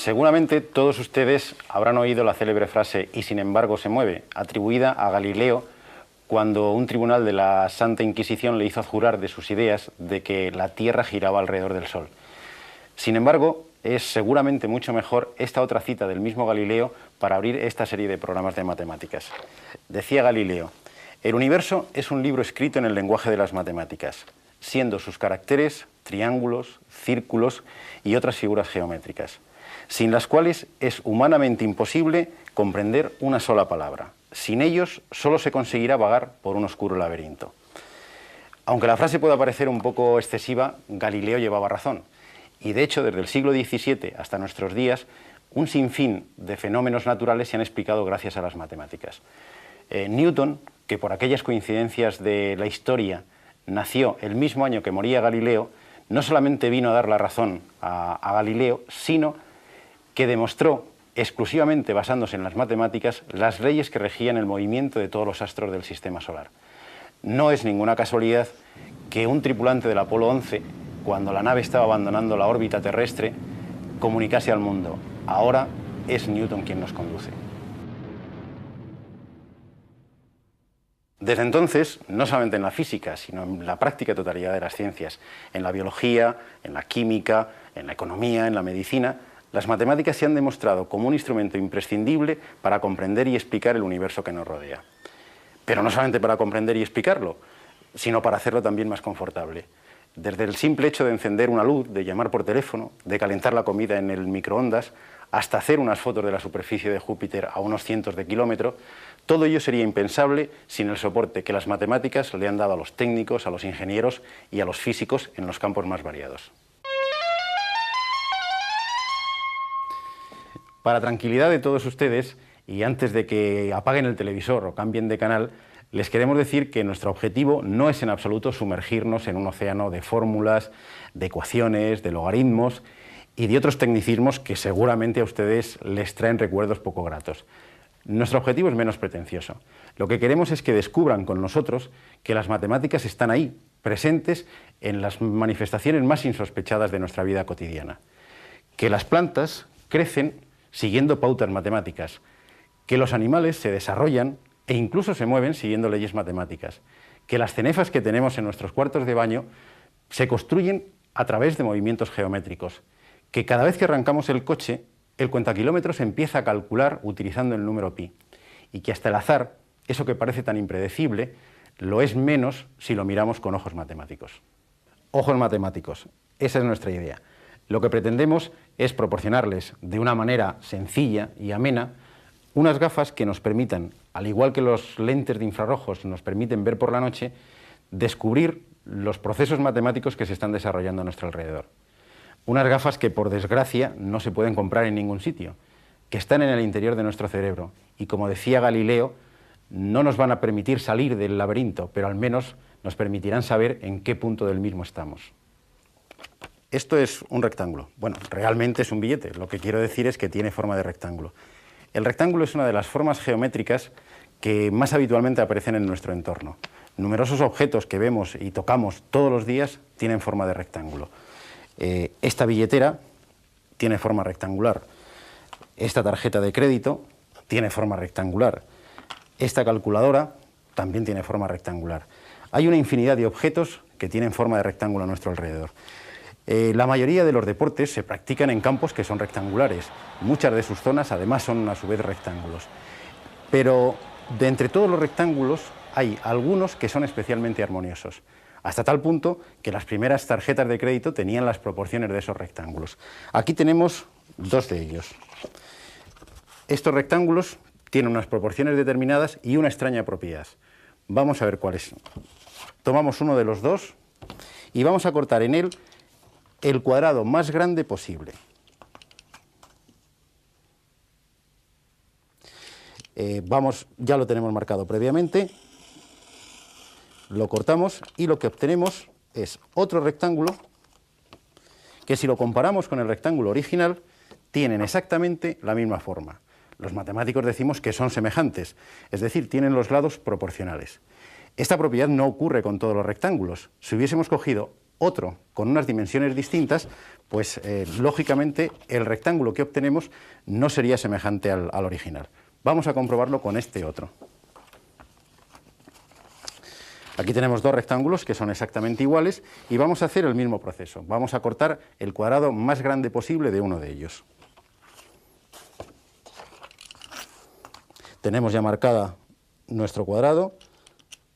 Seguramente todos ustedes habrán oído la célebre frase «y sin embargo se mueve», atribuida a Galileo cuando un tribunal de la Santa Inquisición le hizo adjurar de sus ideas de que la Tierra giraba alrededor del Sol. Sin embargo, es seguramente mucho mejor esta otra cita del mismo Galileo para abrir esta serie de programas de matemáticas. Decía Galileo: «El universo es un libro escrito en el lenguaje de las matemáticas, siendo sus caracteres triángulos, círculos y otras figuras geométricas, sin las cuales es humanamente imposible comprender una sola palabra. Sin ellos solo se conseguirá vagar por un oscuro laberinto». Aunque la frase pueda parecer un poco excesiva, Galileo llevaba razón. Y de hecho, desde el siglo XVII hasta nuestros días, un sinfín de fenómenos naturales se han explicado gracias a las matemáticas. Newton, que por aquellas coincidencias de la historia nació el mismo año que moría Galileo, no solamente vino a dar la razón a Galileo, sino que demostró, exclusivamente basándose en las matemáticas, las leyes que regían el movimiento de todos los astros del sistema solar. No es ninguna casualidad que un tripulante del Apolo 11, cuando la nave estaba abandonando la órbita terrestre, comunicase al mundo: ahora es Newton quien nos conduce. Desde entonces, no solamente en la física, sino en la práctica totalidad de las ciencias, en la biología, en la química, en la economía, en la medicina, las matemáticas se han demostrado como un instrumento imprescindible para comprender y explicar el universo que nos rodea. Pero no solamente para comprender y explicarlo, sino para hacerlo también más confortable. Desde el simple hecho de encender una luz, de llamar por teléfono, de calentar la comida en el microondas, hasta hacer unas fotos de la superficie de Júpiter a unos cientos de kilómetros, todo ello sería impensable sin el soporte que las matemáticas le han dado a los técnicos, a los ingenieros y a los físicos en los campos más variados. Para tranquilidad de todos ustedes, y antes de que apaguen el televisor o cambien de canal, les queremos decir que nuestro objetivo no es en absoluto sumergirnos en un océano de fórmulas, de ecuaciones, de logaritmos y de otros tecnicismos que seguramente a ustedes les traen recuerdos poco gratos. Nuestro objetivo es menos pretencioso. Lo que queremos es que descubran con nosotros que las matemáticas están ahí, presentes en las manifestaciones más insospechadas de nuestra vida cotidiana. Que las plantas crecen siguiendo pautas matemáticas, que los animales se desarrollan e incluso se mueven siguiendo leyes matemáticas, que las cenefas que tenemos en nuestros cuartos de baño se construyen a través de movimientos geométricos, que cada vez que arrancamos el coche, el cuentakilómetros empieza a calcular utilizando el número pi, y que hasta el azar, eso que parece tan impredecible, lo es menos si lo miramos con ojos matemáticos. Ojos matemáticos, esa es nuestra idea. Lo que pretendemos es proporcionarles de una manera sencilla y amena unas gafas que nos permitan, al igual que los lentes de infrarrojos nos permiten ver por la noche, descubrir los procesos matemáticos que se están desarrollando a nuestro alrededor. Unas gafas que, por desgracia, no se pueden comprar en ningún sitio, que están en el interior de nuestro cerebro y, como decía Galileo, no nos van a permitir salir del laberinto, pero al menos nos permitirán saber en qué punto del mismo estamos. Esto es un rectángulo. Bueno, realmente es un billete. Lo que quiero decir es que tiene forma de rectángulo. El rectángulo es una de las formas geométricas que más habitualmente aparecen en nuestro entorno. Numerosos objetos que vemos y tocamos todos los días tienen forma de rectángulo. Esta billetera tiene forma rectangular. Esta tarjeta de crédito tiene forma rectangular. Esta calculadora también tiene forma rectangular. Hay una infinidad de objetos que tienen forma de rectángulo a nuestro alrededor. La mayoría de los deportes se practican en campos que son rectangulares. Muchas de sus zonas además son a su vez rectángulos. Pero de entre todos los rectángulos hay algunos que son especialmente armoniosos, hasta tal punto que las primeras tarjetas de crédito tenían las proporciones de esos rectángulos. Aquí tenemos dos de ellos. Estos rectángulos tienen unas proporciones determinadas y una extraña propiedad. Vamos a ver cuáles. Tomamos uno de los dos y vamos a cortar en él el cuadrado más grande posible. Ya lo tenemos marcado previamente, lo cortamos y lo que obtenemos es otro rectángulo que, si lo comparamos con el rectángulo original, tienen exactamente la misma forma. Los matemáticos decimos que son semejantes, es decir, tienen los lados proporcionales. Esta propiedad no ocurre con todos los rectángulos. Si hubiésemos cogido otro con unas dimensiones distintas, pues lógicamente el rectángulo que obtenemos no sería semejante al original. Vamos a comprobarlo con este otro. Aquí tenemos dos rectángulos que son exactamente iguales y vamos a hacer el mismo proceso. Vamos a cortar el cuadrado más grande posible de uno de ellos. Tenemos ya marcada nuestro cuadrado,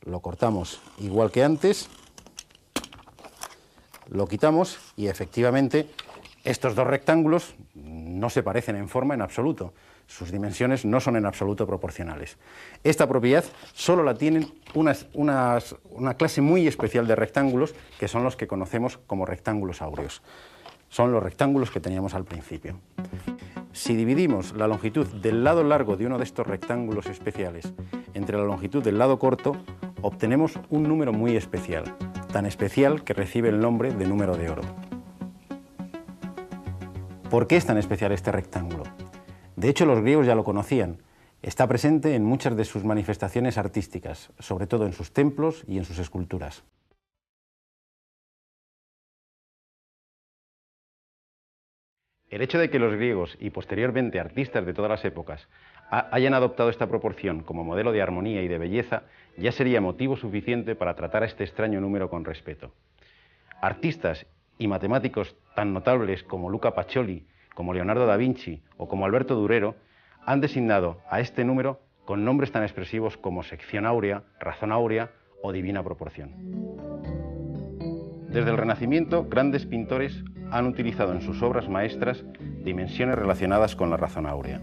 lo cortamos igual que antes, lo quitamos y efectivamente estos dos rectángulos no se parecen en forma en absoluto. Sus dimensiones no son en absoluto proporcionales. Esta propiedad solo la tienen una clase muy especial de rectángulos, que son los que conocemos como rectángulos áureos. Son los rectángulos que teníamos al principio. Si dividimos la longitud del lado largo de uno de estos rectángulos especiales entre la longitud del lado corto, obtenemos un número muy especial, tan especial que recibe el nombre de número de oro. ¿Por qué es tan especial este rectángulo? De hecho, los griegos ya lo conocían. Está presente en muchas de sus manifestaciones artísticas, sobre todo en sus templos y en sus esculturas. El hecho de que los griegos y posteriormente artistas de todas las épocas hayan adoptado esta proporción como modelo de armonía y de belleza ya sería motivo suficiente para tratar a este extraño número con respeto. Artistas y matemáticos tan notables como Luca Pacioli, como Leonardo da Vinci o como Alberto Durero, han designado a este número con nombres tan expresivos como sección áurea, razón áurea o divina proporción. Desde el Renacimiento, grandes pintores han utilizado en sus obras maestras dimensiones relacionadas con la razón áurea.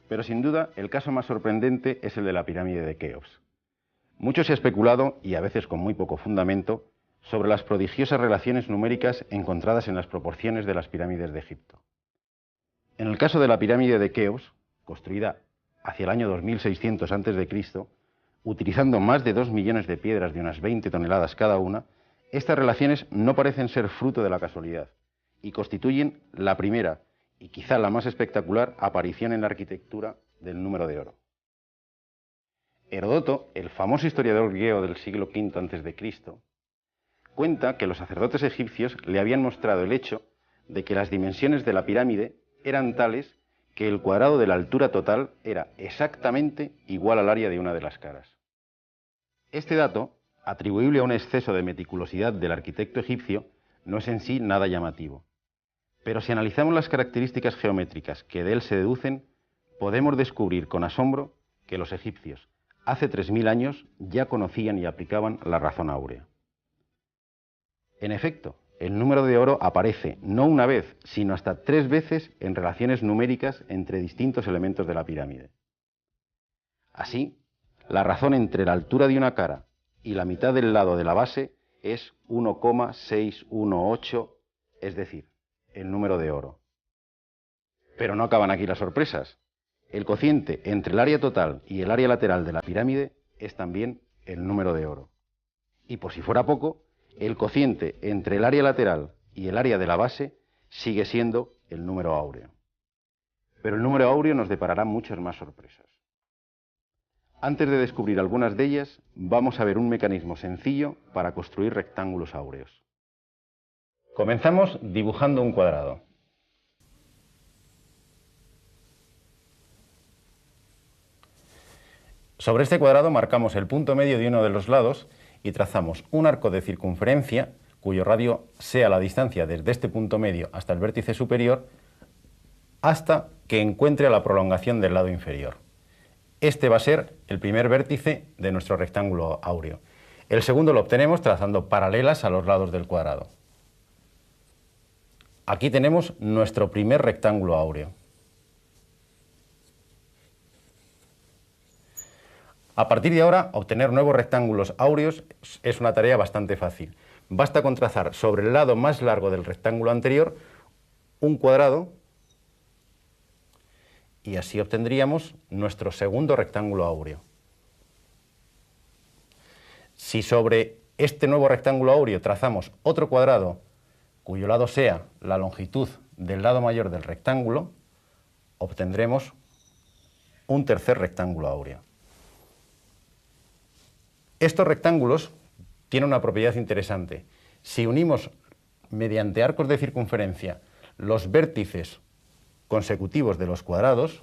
Pero sin duda, el caso más sorprendente es el de la pirámide de Keops. Mucho se ha especulado, y a veces con muy poco fundamento, sobre las prodigiosas relaciones numéricas encontradas en las proporciones de las pirámides de Egipto. En el caso de la pirámide de Keops, construida hacia el año 2600 a.C., utilizando más de 2 millones de piedras de unas 20 toneladas cada una, estas relaciones no parecen ser fruto de la casualidad y constituyen la primera y quizá la más espectacular aparición en la arquitectura del número de oro. Heródoto, el famoso historiador griego del siglo V a.C., cuenta que los sacerdotes egipcios le habían mostrado el hecho de que las dimensiones de la pirámide eran tales que el cuadrado de la altura total era exactamente igual al área de una de las caras. Este dato, atribuible a un exceso de meticulosidad del arquitecto egipcio, no es en sí nada llamativo. Pero si analizamos las características geométricas que de él se deducen, podemos descubrir con asombro que los egipcios, hace 3000 años, ya conocían y aplicaban la razón áurea. En efecto, el número de oro aparece no una vez, sino hasta 3 veces en relaciones numéricas entre distintos elementos de la pirámide. Así, la razón entre la altura de una cara y la mitad del lado de la base es 1,618, es decir, el número de oro. Pero no acaban aquí las sorpresas. El cociente entre el área total y el área lateral de la pirámide es también el número de oro. Y por si fuera poco, el cociente entre el área lateral y el área de la base sigue siendo el número áureo. Pero el número áureo nos deparará muchas más sorpresas. Antes de descubrir algunas de ellas, vamos a ver un mecanismo sencillo para construir rectángulos áureos. Comenzamos dibujando un cuadrado. Sobre este cuadrado marcamos el punto medio de uno de los lados y trazamos un arco de circunferencia cuyo radio sea la distancia desde este punto medio hasta el vértice superior hasta que encuentre a la prolongación del lado inferior. este va a ser el primer vértice de nuestro rectángulo áureo. El segundo lo obtenemos trazando paralelas a los lados del cuadrado. Aquí tenemos nuestro primer rectángulo áureo. A partir de ahora, obtener nuevos rectángulos áureos es una tarea bastante fácil. Basta con trazar sobre el lado más largo del rectángulo anterior un cuadrado y así obtendríamos nuestro segundo rectángulo áureo. Si sobre este nuevo rectángulo áureo trazamos otro cuadrado cuyo lado sea la longitud del lado mayor del rectángulo, obtendremos un tercer rectángulo áureo. Estos rectángulos tienen una propiedad interesante. Si unimos mediante arcos de circunferencia los vértices consecutivos de los cuadrados,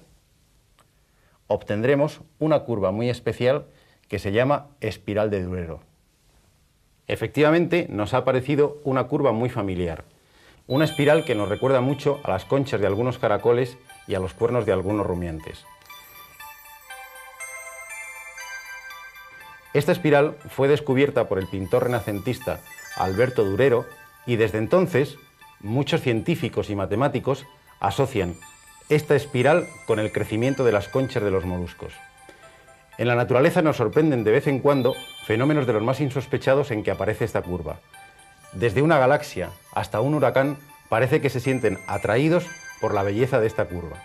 obtendremos una curva muy especial que se llama espiral de Durero. Efectivamente, nos ha parecido una curva muy familiar, una espiral que nos recuerda mucho a las conchas de algunos caracoles y a los cuernos de algunos rumiantes. Esta espiral fue descubierta por el pintor renacentista Alberto Durero y desde entonces muchos científicos y matemáticos asocian esta espiral con el crecimiento de las conchas de los moluscos. En la naturaleza nos sorprenden de vez en cuando fenómenos de los más insospechados en que aparece esta curva. Desde una galaxia hasta un huracán parece que se sienten atraídos por la belleza de esta curva.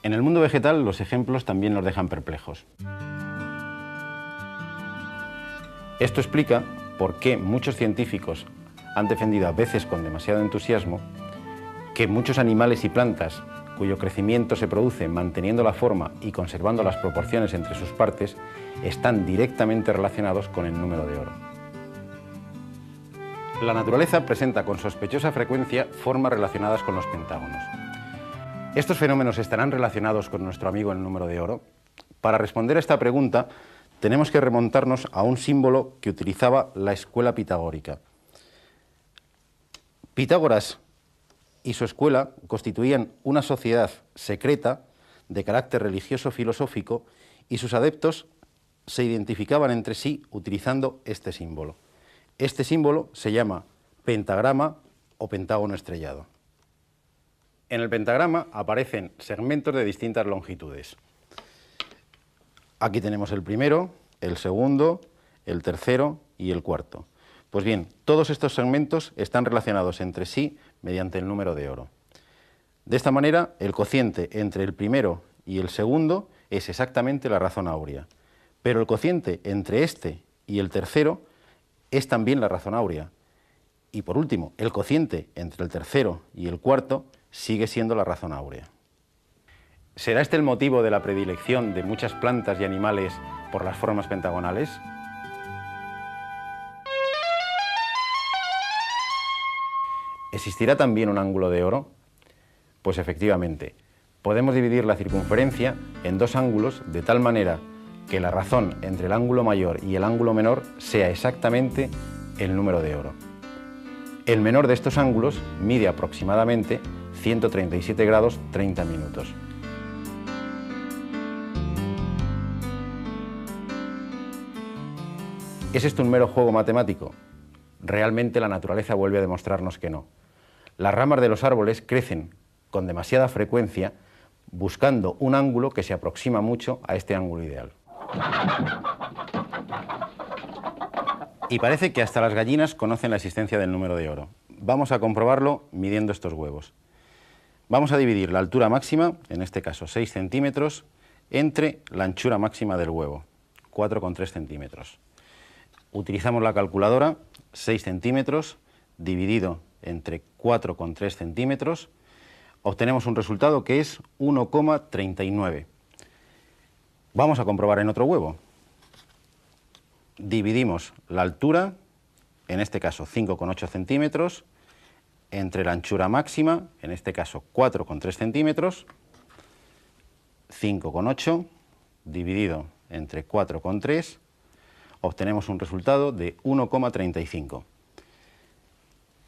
En el mundo vegetal los ejemplos también nos dejan perplejos. Esto explica por qué muchos científicos han defendido a veces con demasiado entusiasmo que muchos animales y plantas cuyo crecimiento se produce manteniendo la forma y conservando las proporciones entre sus partes están directamente relacionados con el número de oro. La naturaleza presenta con sospechosa frecuencia formas relacionadas con los pentágonos. ¿Estos fenómenos estarán relacionados con nuestro amigo el número de oro? Para responder a esta pregunta tenemos que remontarnos a un símbolo que utilizaba la escuela pitagórica. Pitágoras y su escuela constituían una sociedad secreta de carácter religioso-filosófico y sus adeptos se identificaban entre sí utilizando este símbolo. Este símbolo se llama pentagrama o pentágono estrellado. En el pentagrama aparecen segmentos de distintas longitudes. Aquí tenemos el primero, el segundo, el tercero y el cuarto. Pues bien, todos estos segmentos están relacionados entre sí mediante el número de oro. De esta manera, el cociente entre el primero y el segundo es exactamente la razón áurea, pero el cociente entre este y el tercero es también la razón áurea. Y por último, el cociente entre el tercero y el cuarto sigue siendo la razón áurea. ¿Será este el motivo de la predilección de muchas plantas y animales por las formas pentagonales? ¿Existirá también un ángulo de oro? Pues efectivamente, podemos dividir la circunferencia en dos ángulos de tal manera que la razón entre el ángulo mayor y el ángulo menor sea exactamente el número de oro. El menor de estos ángulos mide aproximadamente 137 grados 30 minutos. ¿Es esto un mero juego matemático? Realmente la naturaleza vuelve a demostrarnos que no. Las ramas de los árboles crecen con demasiada frecuencia buscando un ángulo que se aproxima mucho a este ángulo ideal. Y parece que hasta las gallinas conocen la existencia del número de oro. Vamos a comprobarlo midiendo estos huevos. Vamos a dividir la altura máxima, en este caso 6 centímetros, entre la anchura máxima del huevo, 4,3 centímetros. Utilizamos la calculadora, 6 centímetros dividido entre 4,3 centímetros, obtenemos un resultado que es 1,39. Vamos a comprobar en otro huevo. Dividimos la altura, en este caso 5,8 centímetros, entre la anchura máxima, en este caso 4,3 centímetros, 5,8 dividido entre 4,3, obtenemos un resultado de 1,35.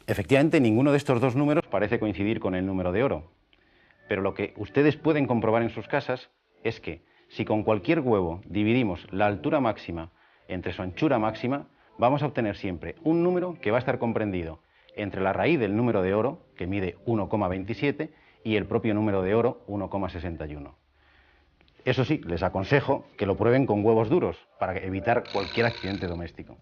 Efectivamente, ninguno de estos dos números parece coincidir con el número de oro, pero lo que ustedes pueden comprobar en sus casas es que si con cualquier huevo dividimos la altura máxima entre su anchura máxima, vamos a obtener siempre un número que va a estar comprendido entre la raíz del número de oro, que mide 1,27, y el propio número de oro, 1,61. Eso sí, les aconsejo que lo prueben con huevos duros para evitar cualquier accidente doméstico.